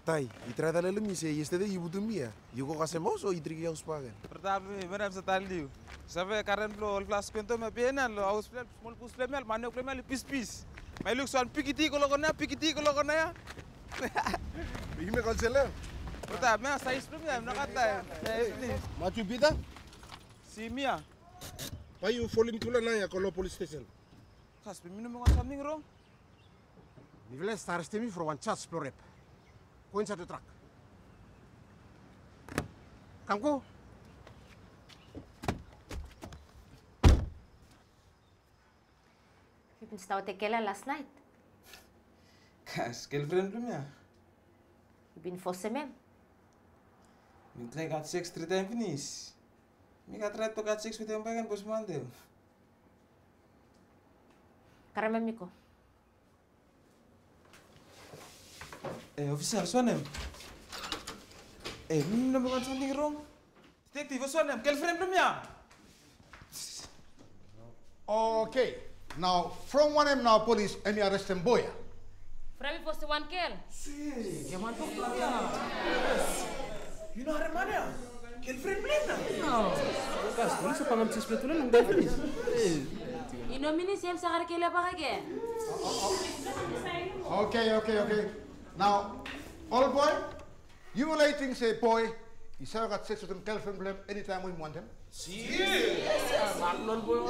Tai, itrai tala lemi se yesterday ibu tumia. Yuko kasemos o itri ya uspagan. Pertama, mana bisa tali. Sampai karen lo kelas kento me pena lo aus plan small pus plan mane plan pis. Mai look soan pikiti kalau kena ya. Ime kansela. Pertama, saya sebelumnya nak kata. Matu bida? Si Mia. Why you falling tula na ya kalau police station? Kas peminu mau something wrong. Nivele starste mi for one chat explore. Go inside the truck. Come go. You been stau tequila last night. Kas, girlfriend belum ya? You been for semem. Min try got sex 3 times finish. Mi got try to got sex with him bagan bos mandel. Karame miko. Officer, sonem. Min bukan something wrong. Detective, sonem, girlfriend belum ya? Okay. Now, from 1M now police, and you arrest them boy. Frami for one girl. Gimana tuh ya? You know hari mana? Girlfriend belum ya? No. Kas, polisi pangam cis betulan nang Davis. Inomini siam sakar kela apa kage? Okay. Now, old boy, you relating say boy, you say got sex with him, girlfriend blame anytime we want him. Maklon boy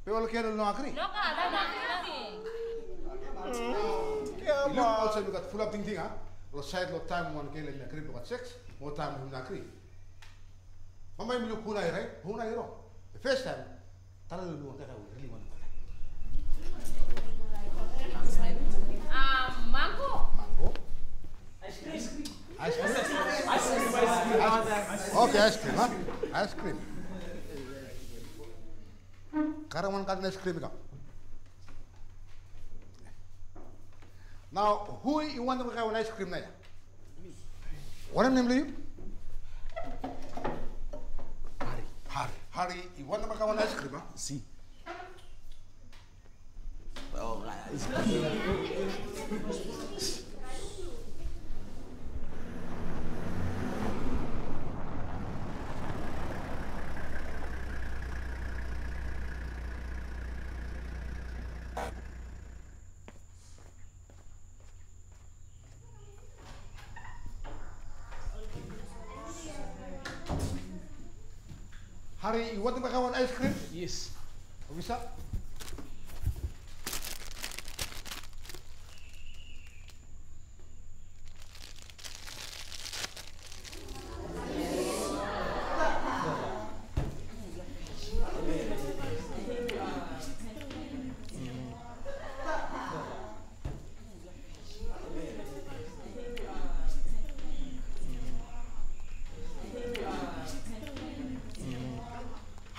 People can no agree. No ka, lagi. You look also you got full of thing, huh? Lo side lo time one kill in the crib got sex, more time we agree. Mama you look huna right? Huna hero. The first time, tell you no really want. Mango. Ice cream. Okay, ice cream, huh? Ice cream. Karaman kan ice cream ka. Now, who you want to make an ice cream na ya? What name do you? Hari, you want to make an ice cream, huh? Si. Oh, guys. Hari, you want to make an ice cream? Yes. Bisa?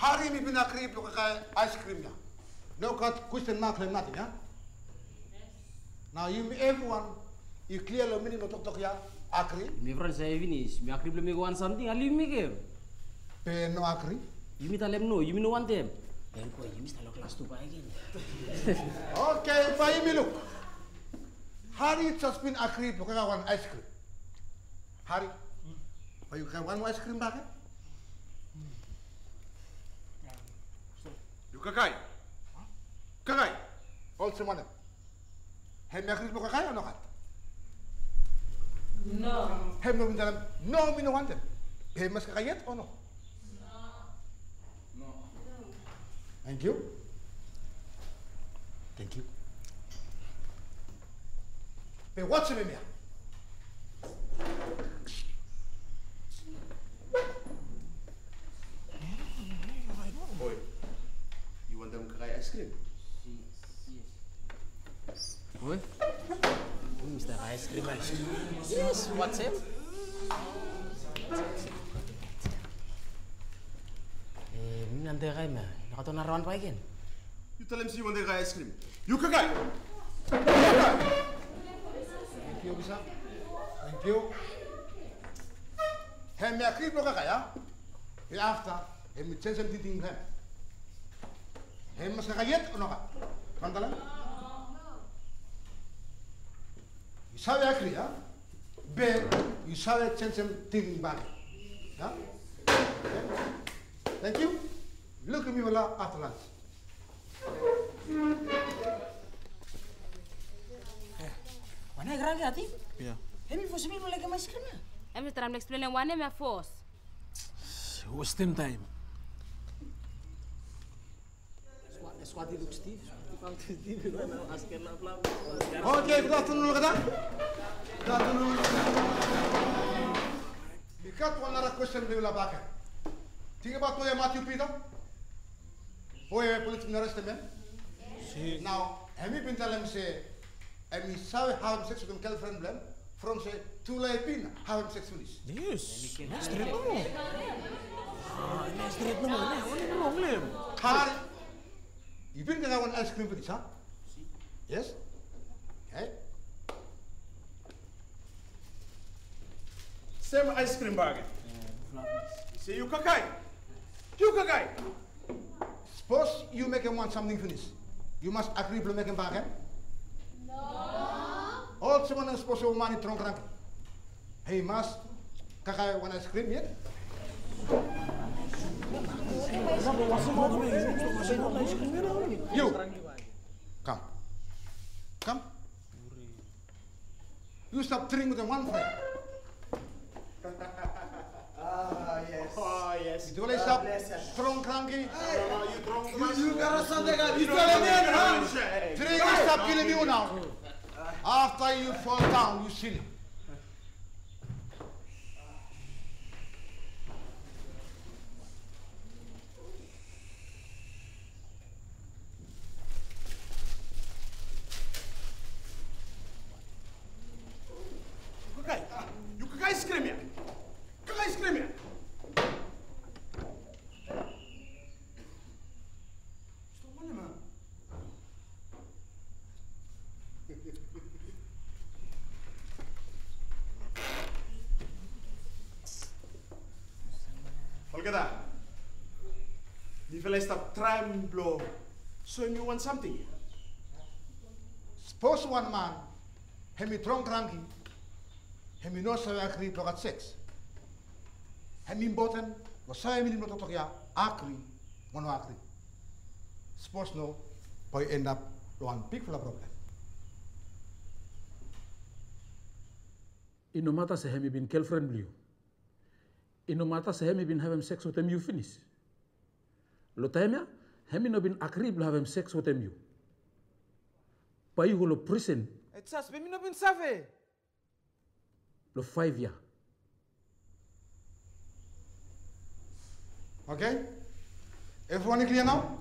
Hari mi pinakri lo kaka ice cream ya. No got question mark and nothing, huh? Now you everyone you clear lo mini no tok ya akri. Mi friend saya finish. Mi akri belum want something. Ali mi ke? Pe no akri. You mi talem no. You mi no want them. Then ko you mi stalo class 2 pa again. Okay, pa mi look. Hari just been akri lo kaka one ice cream. Hari. Pa you can one ice cream back? Kakai. Kakai. Also mana? Hem akri lo kaka no kat. No. Hem no dalam no mi no want them. Hem mas kakayet or no? No. Thank you. Thank you. But what's in here? Boy, you want them kakai ice cream? Oi. Mr. Ice cream. Yes, what's it? Mi nanti kay ma. Nakato narawan pa again. You tell him you want the kakai ice cream. You kakai. Thank you, bisa. Thank you. Hem ya krip lo kakak ya. After hem change something hem. Hem mas kakayet or no ka? Kantalan? sabe agree, huh? B, you sabe change some thing back. Huh? Okay. Thank you. Look at me after lunch. Wanneer graag gaat hij? Ja. Heb je voor z'n minuten lekker maar schrijven? Em está me explain wanneer me force. Hoe is stem time? Swati look Steve. Okay, good afternoon, Lugada. Good afternoon. We got one other question we will back. Think about Matthew Peter. Boy, political arrestment. Now, have you been telling me say, and we saw having sex with him girlfriend blem from say two late pin having sex with this. Yes. Straight no. Straight no. Nee, Harry, you been gonna want ice cream with this, huh? Yes. Okay. Same ice cream bag. Say you kakai. You kakai. Suppose you make him want something for this. You must agree to make him back, eh? No. All someone is supposed to money trunk rank. He must kakai want ice cream, yeah? You. Come. Come. You stop drinking with the one friend. Oh yes. Do you stop strong cranky? You got something up. You tell me, huh? Drink stop killing you now. After you fall down, you silly. You kakai scream here. Kakai scream here. Look at that. Die wil stop trying blow. So you want something? Suppose one man, he drunk cranky, he no say agree to have sex. He bottom, was say me no to ya agree, one agree. Suppose no, boy end up one big problem. No matter say hemi been girlfriend blue. No matter say hemi been having sex with him you finish. Lo time hemi no been agree to having sex with him you. Pa you go prison It's just me no bin save. lo 5 years. Okay? Everyone clear now?